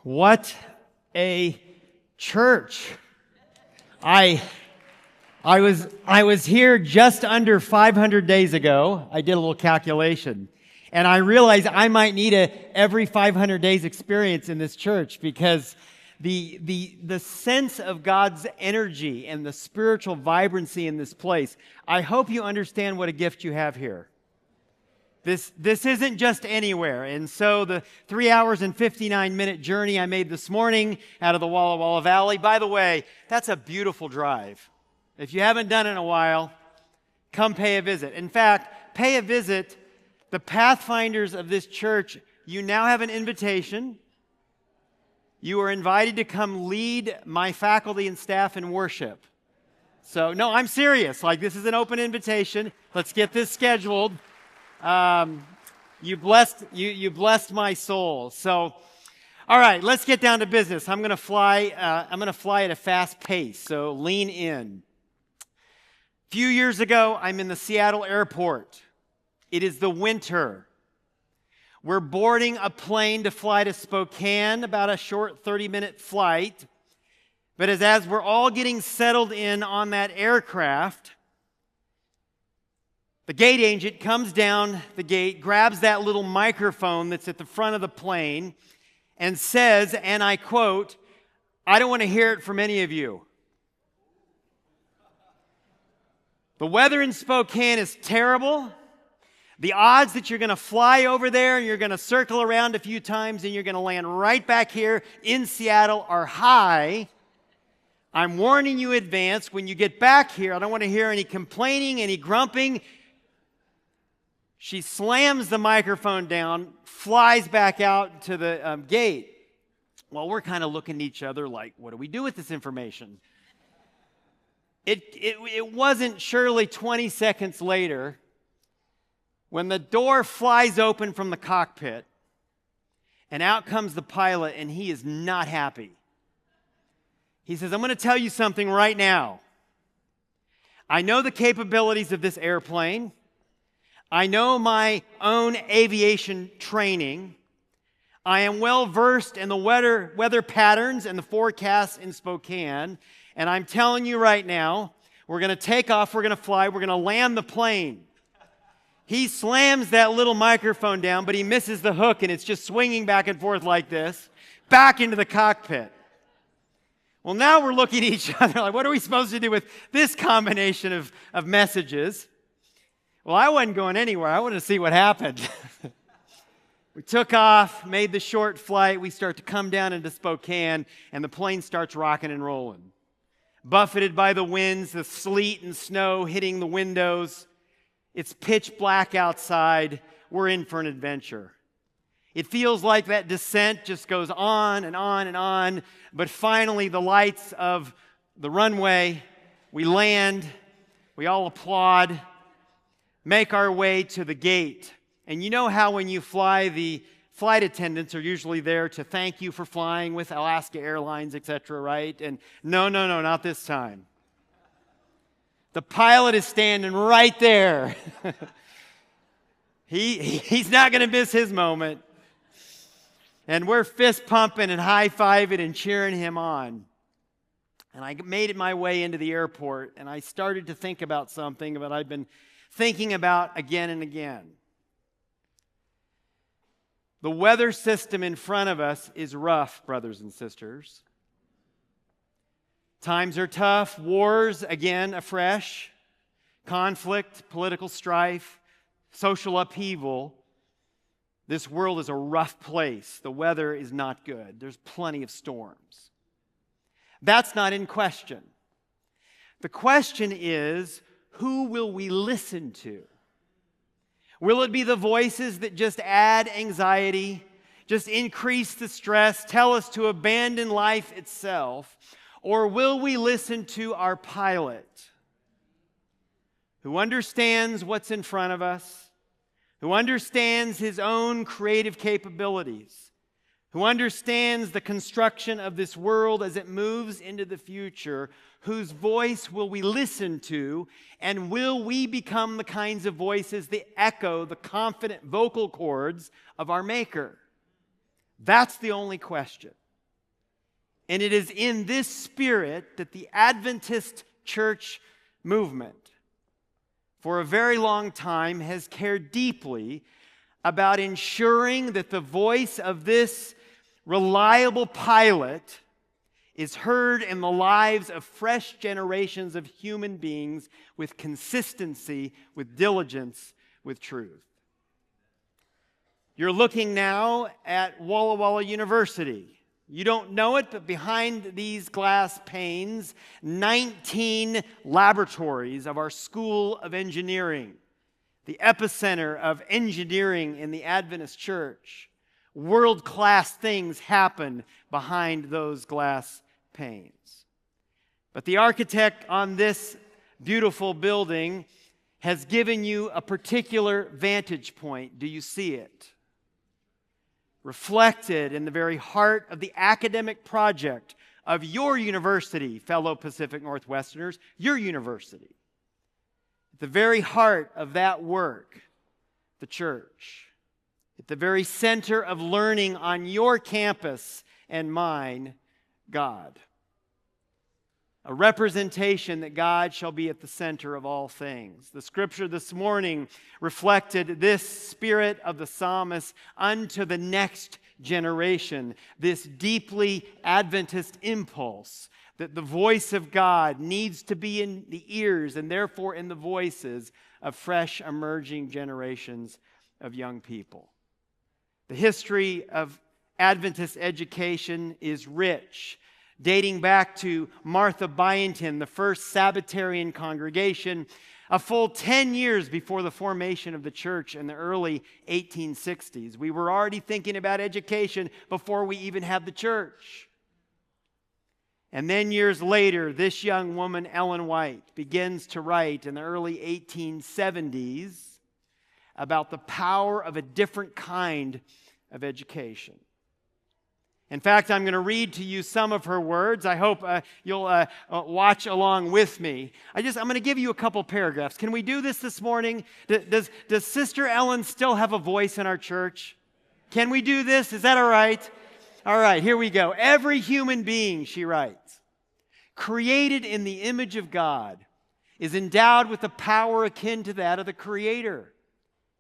What a church. I was here just under 500 days ago. I did a little calculation. And I realized I might need a every 500 days experience in this church because the sense of God's energy and the spiritual vibrancy in this place. I hope you understand what a gift you have here. This isn't just anywhere. And so the 3 hours and 59-minute journey I made this morning out of the Walla Walla Valley, by the way, that's a beautiful drive. If you haven't done it in a while, come pay a visit. In fact, pay a visit. The pathfinders of this church, you now have an invitation. You are invited to come lead my faculty and staff in worship. So, no, I'm serious. This is an open invitation. Let's get this scheduled. You blessed my soul. So, all right, let's get down to business. I'm going to fly at a fast pace. So lean in. A few years ago, I'm in the Seattle airport. It is the winter. We're boarding a plane to fly to Spokane, about a short 30-minute flight. But as we're all getting settled in on that aircraft, the gate agent comes down the gate, grabs that little microphone that's at the front of the plane, and says, and I quote, "I don't want to hear it from any of you. The weather in Spokane is terrible. The odds that you're going to fly over there and you're going to circle around a few times and you're going to land right back here in Seattle are high. I'm warning you in advance, when you get back here, I don't want to hear any complaining, any grumping." She slams the microphone down, flies back out to the gate. Well, we're kind of looking at each other like, what do we do with this information? It wasn't surely 20 seconds later when the door flies open from the cockpit and out comes the pilot, and he is not happy. He says, "I'm going to tell you something right now. I know the capabilities of this airplane. I know my own aviation training. I am well versed in the weather patterns and the forecasts in Spokane. And I'm telling you right now, we're going to take off, we're going to fly, we're going to land the plane." He slams that little microphone down, but he misses the hook, and it's just swinging back and forth like this, back into the cockpit. Well, now we're looking at each other like, what are we supposed to do with this combination of messages? Well, I wasn't going anywhere. I wanted to see what happened. We took off, made the short flight. We start to come down into Spokane, and the plane starts rocking and rolling. Buffeted by the winds, the sleet and snow hitting the windows. It's pitch black outside. We're in for an adventure. It feels like that descent just goes on and on and on. But finally, the lights of the runway, we land, we all applaud, make our way to the gate. And you know how when you fly, the flight attendants are usually there to thank you for flying with Alaska Airlines, etc., right? And no, not this time. The pilot is standing right there. He's not going to miss his moment. And we're fist pumping and high-fiving and cheering him on. And I made my way into the airport, and I started to think about something that I've been thinking about again and again. The weather system in front of us is rough, brothers and sisters. Times are tough. Wars, again, afresh. Conflict, political strife, social upheaval. This world is a rough place. The weather is not good. There's plenty of storms. That's not in question. The question is, who will we listen to? Will it be the voices that just add anxiety, just increase the stress, tell us to abandon life itself? Or will we listen to our pilot, who understands what's in front of us, who understands his own creative capabilities, who understands the construction of this world as it moves into the future, whose voice will we listen to, and will we become the kinds of voices that echo the confident vocal cords of our Maker? That's the only question. And it is in this spirit that the Adventist church movement, for a very long time, has cared deeply about ensuring that the voice of this reliable pilot is heard in the lives of fresh generations of human beings with consistency, with diligence, with truth. You're looking now at Walla Walla University. You don't know it, but behind these glass panes, 19 laboratories of our School of Engineering, the epicenter of engineering in the Adventist church. World-class things happen behind those glass panes. But the architect on this beautiful building has given you a particular vantage point. Do you see it? Reflected in the very heart of the academic project of your university, fellow Pacific Northwesterners, your university. At the very heart of that work, the church. At the very center of learning on your campus and mine, God. A representation that God shall be at the center of all things. The scripture this morning reflected this spirit of the psalmist unto the next generation, this deeply Adventist impulse that the voice of God needs to be in the ears and therefore in the voices of fresh emerging generations of young people. The history of Adventist education is rich, dating back to Martha Byington, the first Sabbatarian congregation, a full 10 years before the formation of the church in the early 1860s. We were already thinking about education before we even had the church. And then years later, this young woman, Ellen White, begins to write in the early 1870s about the power of a different kind of education. In fact, I'm going to read to you some of her words. I hope you'll watch along with me. I'm going to give you a couple paragraphs. Can we do this morning? Does Sister Ellen still have a voice in our church? Can we do this? Is that all right? All right, here we go. Every human being, she writes, created in the image of God, is endowed with a power akin to that of the Creator.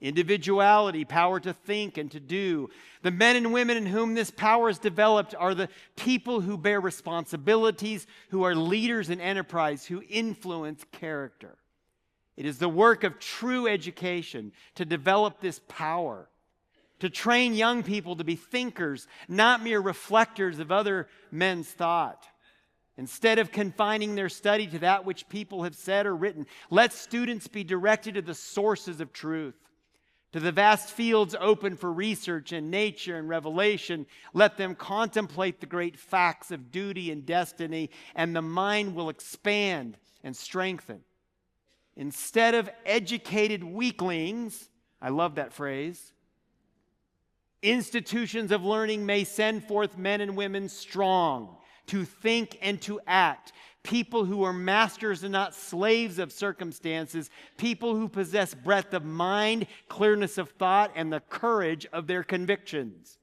Individuality, power to think and to do. The men and women in whom this power is developed are the people who bear responsibilities, who are leaders in enterprise, who influence character. It is the work of true education to develop this power, to train young people to be thinkers, not mere reflectors of other men's thought. Instead of confining their study to that which people have said or written, let students be directed to the sources of truth. To the vast fields open for research and nature and revelation, let them contemplate the great facts of duty and destiny, and the mind will expand and strengthen. Instead of educated weaklings, I love that phrase, institutions of learning may send forth men and women strong to think and to act. People who are masters and not slaves of circumstances. People who possess breadth of mind, clearness of thought, and the courage of their convictions.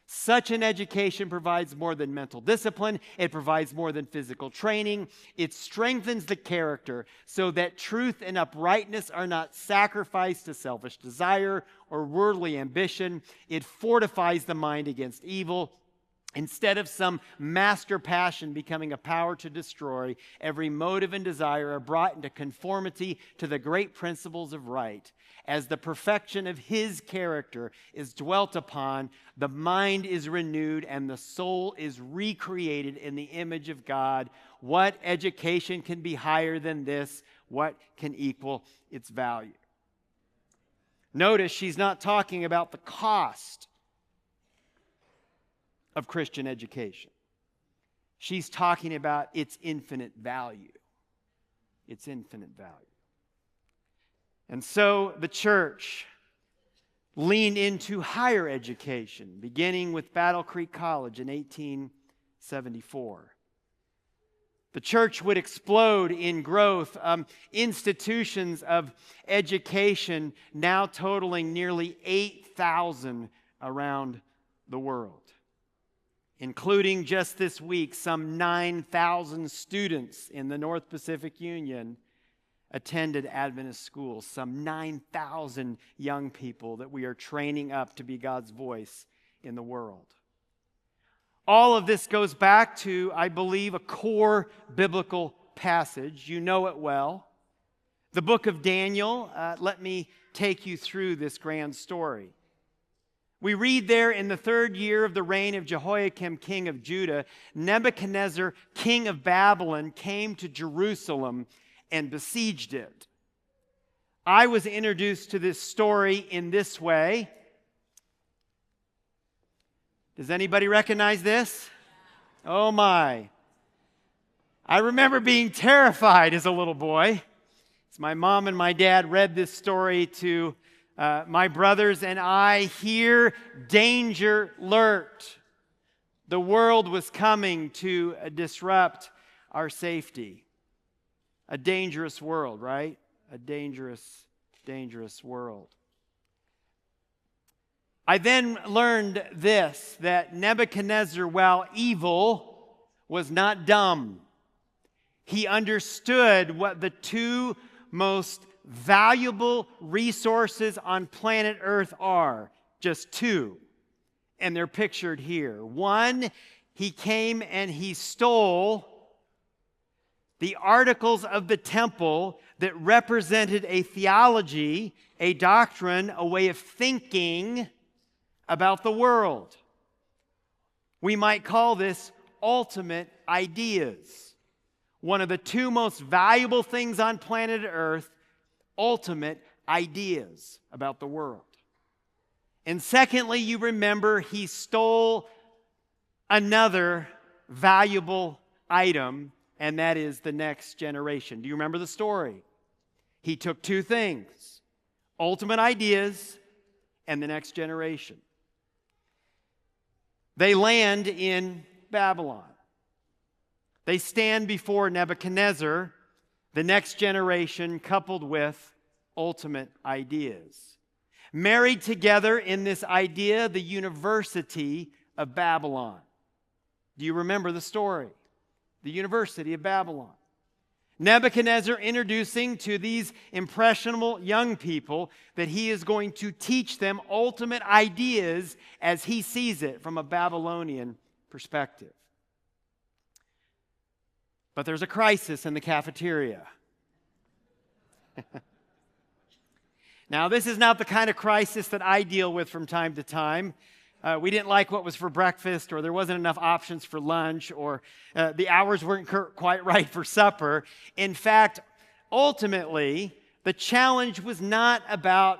Such an education provides more than mental discipline. It provides more than physical training. It strengthens the character so that truth and uprightness are not sacrificed to selfish desire or worldly ambition. It fortifies the mind against evil. Instead of some master passion becoming a power to destroy, every motive and desire are brought into conformity to the great principles of right. As the perfection of His character is dwelt upon, the mind is renewed and the soul is recreated in the image of God. What education can be higher than this? What can equal its value? Notice she's not talking about the cost of Christian education. She's talking about its infinite value. Its infinite value. And so the church leaned into higher education, beginning with Battle Creek College in 1874. The church would explode in growth. Institutions of education now totaling nearly 8,000 around the world. including just this week, some 9,000 students in the North Pacific Union attended Adventist schools. Some 9,000 young people that we are training up to be God's voice in the world. All of this goes back to, I believe, a core biblical passage. You know it well. The book of Daniel. Let me take you through this grand story. We read there, in the 3rd year of the reign of Jehoiakim, king of Judah, Nebuchadnezzar, king of Babylon, came to Jerusalem and besieged it. I was introduced to this story in this way. Does anybody recognize this? Oh my. I remember being terrified as a little boy. As my mom and my dad read this story to my brothers and I, hear danger lurked. The world was coming to disrupt our safety. A dangerous world, right? A dangerous, dangerous world. I then learned this, that Nebuchadnezzar, while evil, was not dumb. He understood what the two most valuable resources on planet Earth are. Just two. And they're pictured here. One, he came and he stole the articles of the temple that represented a theology, a doctrine, a way of thinking about the world. We might call this ultimate ideas. One of the two most valuable things on planet Earth, ultimate ideas about the world. And secondly, you remember he stole another valuable item, and that is the next generation. Do you remember the story? He took two things, ultimate ideas and the next generation. They land in Babylon. They stand before Nebuchadnezzar, the next generation, coupled with ultimate ideas. Married together in this idea, the University of Babylon. Do you remember the story? The University of Babylon. Nebuchadnezzar introducing to these impressionable young people that he is going to teach them ultimate ideas as he sees it from a Babylonian perspective. But there's a crisis in the cafeteria. Now, this is not the kind of crisis that I deal with from time to time. We didn't like what was for breakfast, or there wasn't enough options for lunch, or the hours weren't quite right for supper. In fact, ultimately, the challenge was not about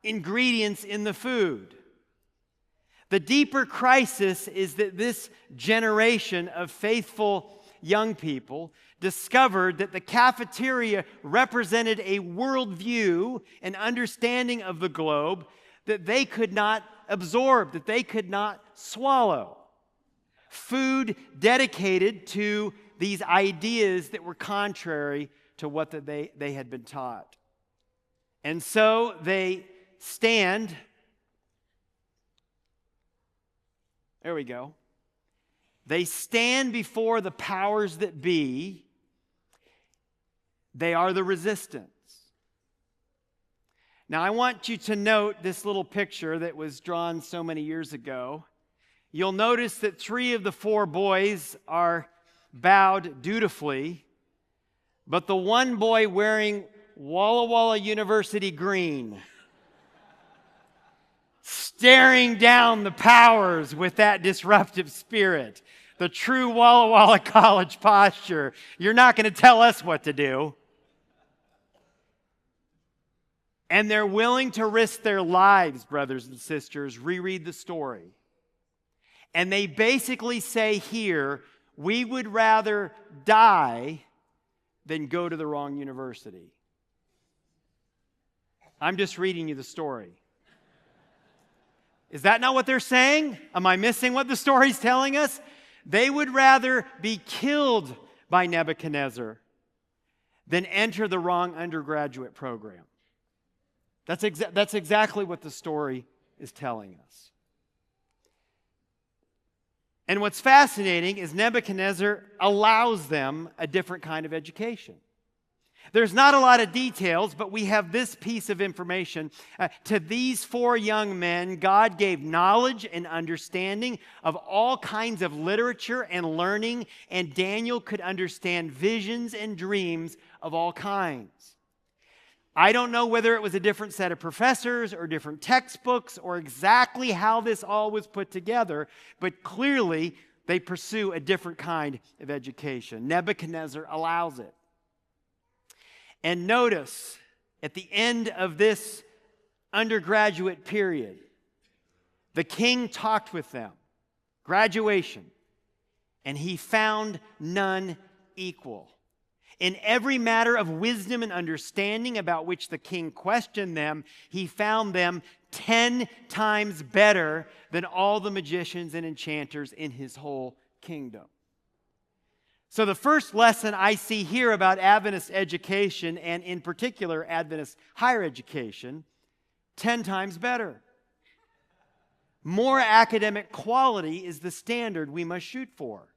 ingredients in the food. The deeper crisis is that this generation of faithful young people discovered that the cafeteria represented a worldview, an understanding of the globe that they could not absorb, that they could not swallow. Food dedicated to these ideas that were contrary to what they had been taught. And so they stand. There we go. They stand before the powers that be. They are the resistance. Now, I want you to note this little picture that was drawn so many years ago. You'll notice that 3 of the 4 boys are bowed dutifully, but the one boy wearing Walla Walla University green, staring down the powers with that disruptive spirit, the true Walla Walla College posture. You're not going to tell us what to do. And they're willing to risk their lives, brothers and sisters. Reread the story. And they basically say here, we would rather die than go to the wrong university. I'm just reading you the story. Is that not what they're saying? Am I missing what the story's telling us? They would rather be killed by Nebuchadnezzar than enter the wrong undergraduate program. That's exactly what the story is telling us. And what's fascinating is Nebuchadnezzar allows them a different kind of education. There's not a lot of details, but we have this piece of information. To these 4 young men, God gave knowledge and understanding of all kinds of literature and learning, and Daniel could understand visions and dreams of all kinds. I don't know whether it was a different set of professors or different textbooks or exactly how this all was put together, but clearly they pursue a different kind of education. Nebuchadnezzar allows it. And notice, at the end of this undergraduate period, the king talked with them, graduation, and he found none equal. In every matter of wisdom and understanding about which the king questioned them, he found them 10 times better than all the magicians and enchanters in his whole kingdom. So the first lesson I see here about Adventist education, and in particular Adventist higher education, 10 times better. More academic quality is the standard we must shoot for.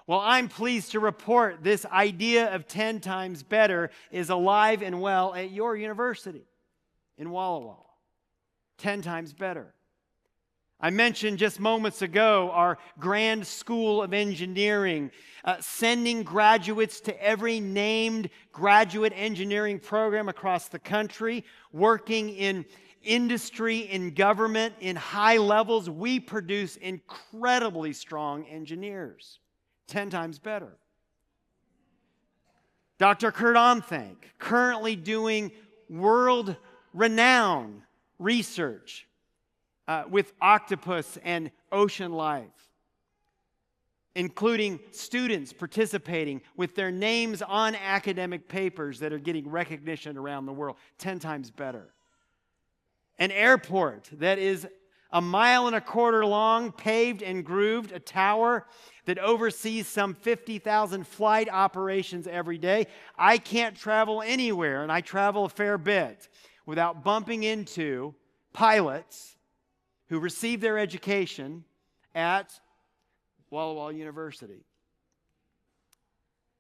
Well, I'm pleased to report this idea of 10 times better is alive and well at your university in Walla Walla. 10 times better. I mentioned just moments ago our Grand School of Engineering, sending graduates to every named graduate engineering program across the country, working in industry, in government, in high levels. We produce incredibly strong engineers. 10 times better. Dr. Kurt Onthank, currently doing world-renowned research with octopus and ocean life, including students participating with their names on academic papers that are getting recognition around the world. 10 times better. An airport that is 1.25 miles long, paved and grooved, a tower that oversees some 50,000 flight operations every day. I can't travel anywhere, and I travel a fair bit, without bumping into pilots who receive their education at Walla Walla University.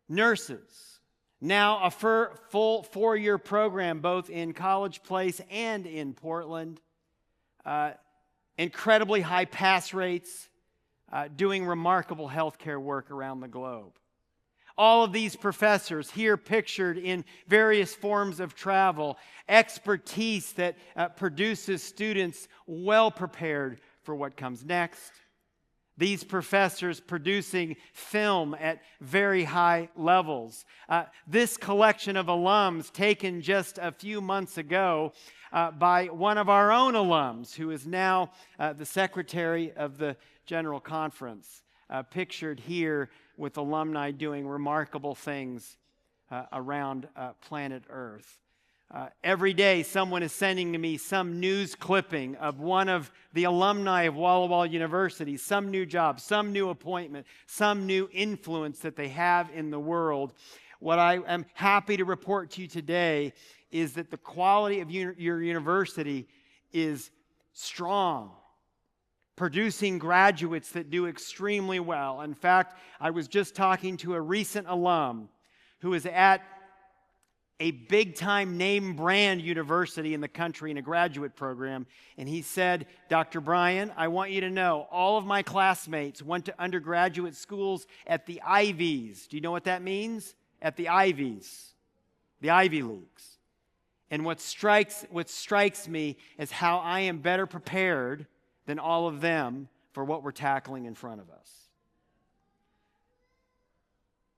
Nurses, now a full 4-year program both in College Place and in Portland. Incredibly high pass rates, doing remarkable healthcare work around the globe. All of these professors here pictured in various forms of travel, expertise that produces students well prepared for what comes next. These professors producing film at very high levels. This collection of alums taken just a few months ago by one of our own alums, who is now the secretary of the General Conference, pictured here with alumni doing remarkable things around planet Earth. Every day, someone is sending to me some news clipping of one of the alumni of Walla Walla University, some new job, some new appointment, some new influence that they have in the world. What I am happy to report to you today is that the quality of your university is strong, producing graduates that do extremely well. In fact, I was just talking to a recent alum who is at a big-time name brand university in the country in a graduate program, and he said, Dr. Bryan, I want you to know all of my classmates went to undergraduate schools at the Ivies. Do you know what that means? At the Ivies, the Ivy Leagues. And what strikes me is how I am better prepared than all of them for what we're tackling in front of us.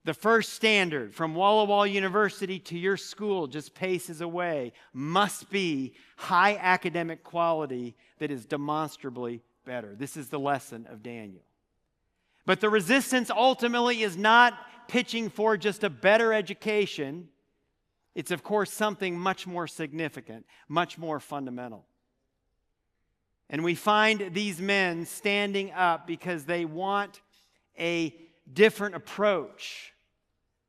The first standard from Walla Walla University to your school just paces away must be high academic quality that is demonstrably better. This is the lesson of Daniel. But the resistance ultimately is not pitching for just a better education. It's, of course, something much more significant, much more fundamental. And we find these men standing up because they want a different approach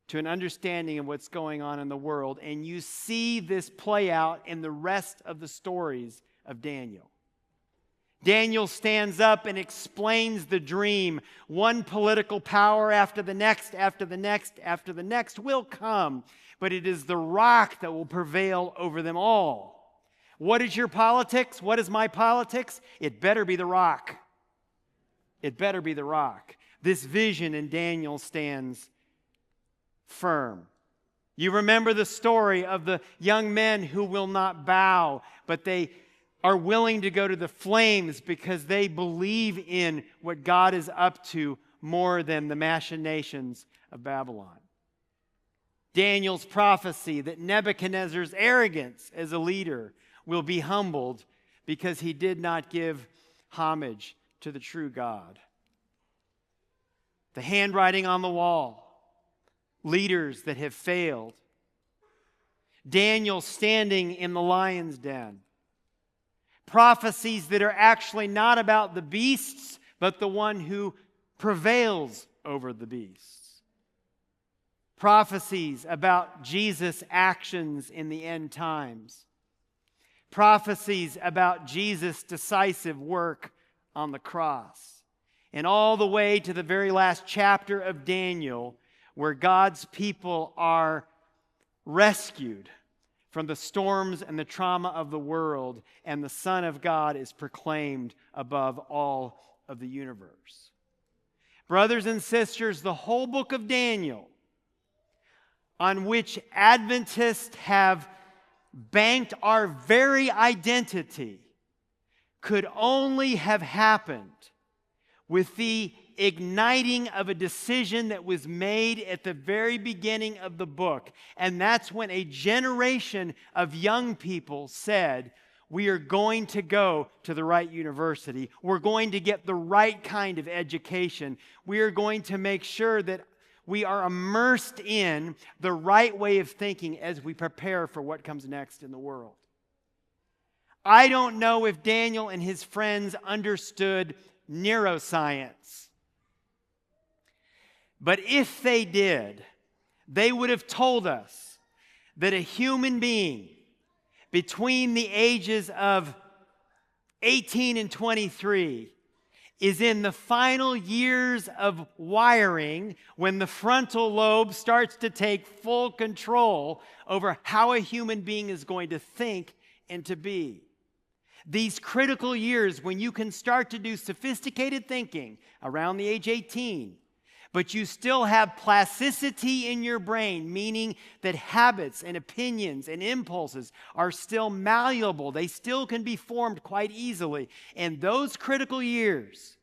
to an understanding of what's going on in the world. And you see this play out in the rest of the stories of Daniel. Daniel stands up and explains the dream. One political power after the next, after the next, after the next will come, but it is the rock that will prevail over them all. What is your politics? What is my politics? It better be the rock. It better be the rock. This vision in Daniel stands firm. You remember the story of the young men who will not bow, but they are willing to go to the flames because they believe in what God is up to more than the machinations of Babylon. Daniel's prophecy that Nebuchadnezzar's arrogance as a leader will be humbled because he did not give homage to the true God. The handwriting on the wall, leaders that have failed. Daniel standing in the lion's den. Prophecies that are actually not about the beasts, but the one who prevails over the beasts. Prophecies about Jesus' actions in the end times. Prophecies about Jesus' decisive work on the cross. And all the way to the very last chapter of Daniel, where God's people are rescued from the storms and the trauma of the world, and the Son of God is proclaimed above all of the universe. Brothers and sisters, the whole book of Daniel, on which Adventists have banked our very identity, could only have happened with the igniting of a decision that was made at the very beginning of the book. And that's when a generation of young people said, we are going to go to the right university. We're going to get the right kind of education. We are going to make sure that we are immersed in the right way of thinking as we prepare for what comes next in the world. I don't know if Daniel and his friends understood neuroscience. But if they did, they would have told us that a human being between the ages of 18 and 23 is in the final years of wiring when the frontal lobe starts to take full control over how a human being is going to think and to be. These critical years when you can start to do sophisticated thinking around the age 18, but you still have plasticity in your brain, meaning that habits and opinions and impulses are still malleable. They still can be formed quite easily. And those critical years,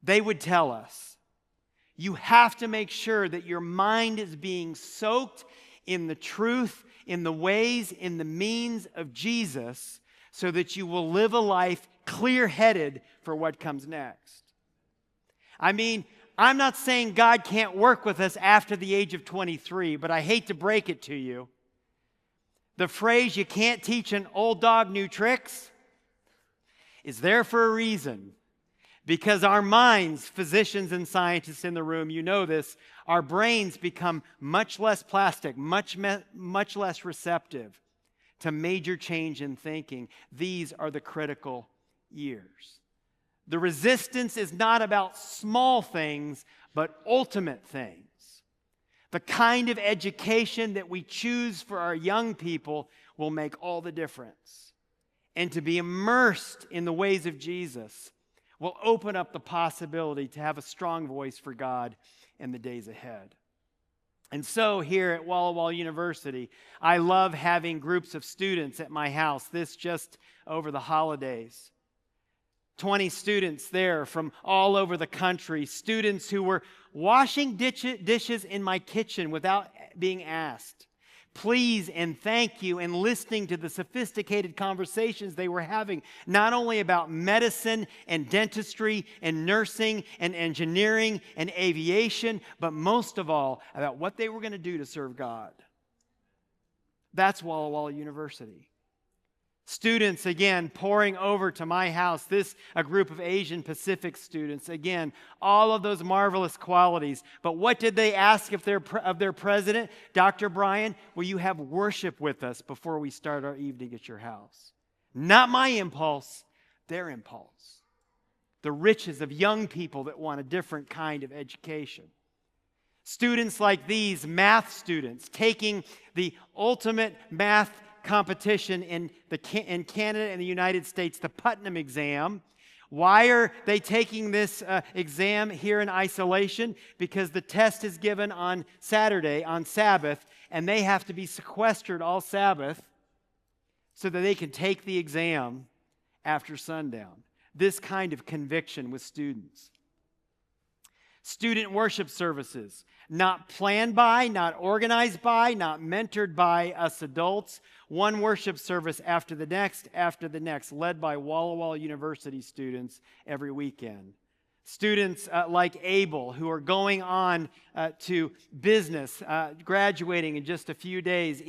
they would tell us, you have to make sure that your mind is being soaked in the truth, in the ways, in the means of Jesus, so that you will live a life clear-headed for what comes next. I mean, I'm not saying God can't work with us after the age of 23, but I hate to break it to you. The phrase, you can't teach an old dog new tricks, is there for a reason. Because our minds, physicians and scientists in the room, you know this, our brains become much less plastic, much less receptive to major change in thinking. These are the critical years. The resistance is not about small things, but ultimate things. The kind of education that we choose for our young people will make all the difference. And to be immersed in the ways of Jesus will open up the possibility to have a strong voice for God in the days ahead. And so here at Walla Walla University, I love having groups of students at my house. This just over the holidays. 20 students there from all over the country, students who were washing dishes in my kitchen without being asked. Please and thank you, and listening to the sophisticated conversations they were having, not only about medicine and dentistry and nursing and engineering and aviation, but most of all about what they were going to do to serve God. That's Walla Walla University. Students, again, pouring over to my house. A group of Asian Pacific students. Again, all of those marvelous qualities. But what did they ask of their president? Dr. Bryan, will you have worship with us before we start our evening at your house? Not my impulse, their impulse. The riches of young people that want a different kind of education. Students like these, math students, taking the ultimate math competition in Canada and the United States, the Putnam exam. Why are they taking this exam here in isolation? Because the test is given on Saturday, on Sabbath, and they have to be sequestered all Sabbath so that they can take the exam after sundown. This kind of conviction with students. Student worship services, not planned by, not organized by, not mentored by us adults. One worship service after the next, led by Walla Walla University students every weekend. Students like Abel, who are going on to business, graduating in just a few days,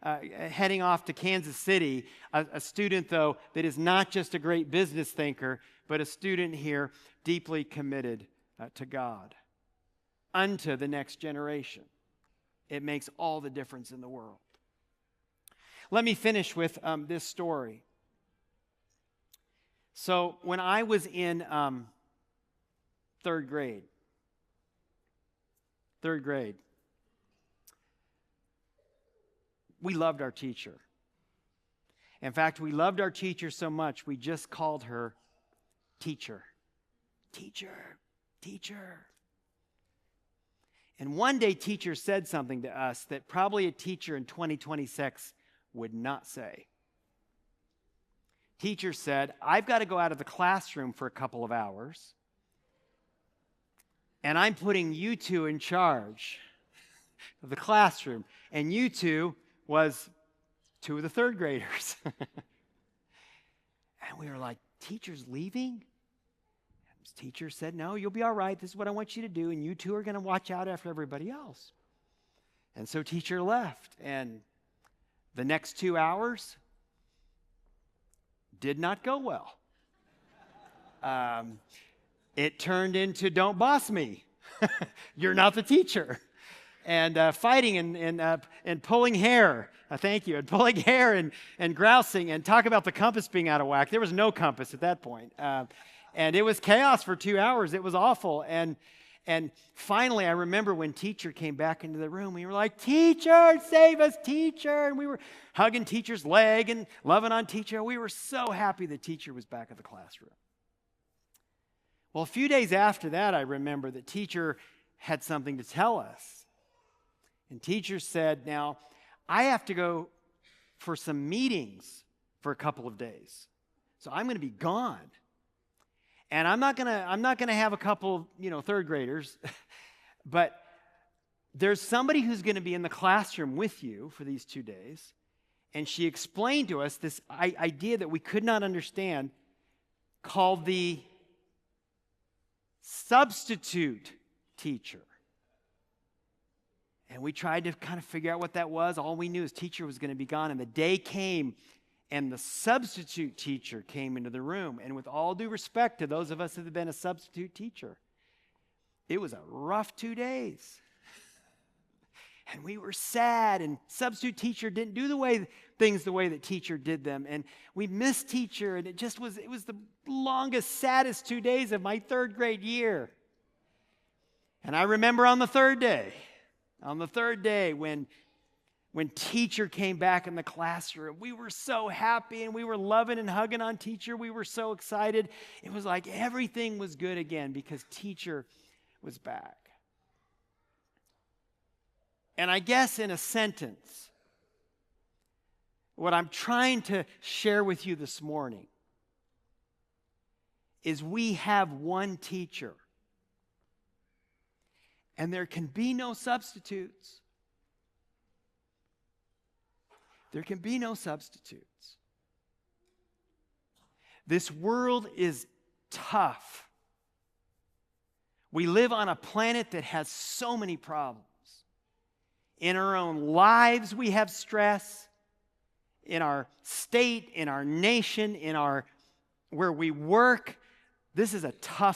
heading off to Kansas City. A student, though, that is not just a great business thinker, but a student here deeply committed to God, unto the next generation. It makes all the difference in the world. Let me finish with this story. So when I was in third grade, we loved our teacher. In fact, we loved our teacher so much, we just called her Teacher. Teacher. Teacher. And one day, teacher said something to us that probably a teacher in 2026 would not say. Teacher said, I've got to go out of the classroom for a couple of hours, and I'm putting you two in charge of the classroom. And you two was two of the third graders. And we were like, teacher's leaving? Teacher said, no, you'll be all right. This is what I want you to do, and you two are going to watch out after everybody else. And so teacher left, and the next 2 hours did not go well. It turned into don't boss me. You're not the teacher. And fighting and pulling hair. Thank you. And pulling hair and grousing and talk about the compass being out of whack. There was no compass at that point. And it was chaos for 2 hours. It was awful. And finally, I remember when teacher came back into the room, we were like, teacher, save us, teacher. And we were hugging teacher's leg and loving on teacher. We were so happy the teacher was back at the classroom. Well, a few days after that, I remember that teacher had something to tell us. And teacher said, now, I have to go for some meetings for a couple of days. So I'm going to be gone. And I'm not gonna have a couple, third graders, but there's somebody who's going to be in the classroom with you for these 2 days. And she explained to us this idea that we could not understand called the substitute teacher. And we tried to kind of figure out what that was. All we knew is teacher was going to be gone. And the day came, and the substitute teacher came into the room. And with all due respect to those of us that have been a substitute teacher, it was a rough 2 days. And we were sad, and substitute teacher didn't do things the way that teacher did them. And we missed teacher, and it was the longest, saddest 2 days of my third grade year. And I remember on the third day when teacher came back in the classroom, we were so happy, and we were loving and hugging on teacher. We were so excited. It was like everything was good again because teacher was back. And I guess in a sentence, what I'm trying to share with you this morning is we have one teacher, and there can be no substitutes. There can be no substitutes. This world is tough. We live on a planet that has so many problems. In our own lives, we have stress. In our state, in our nation, where we work, this is a tough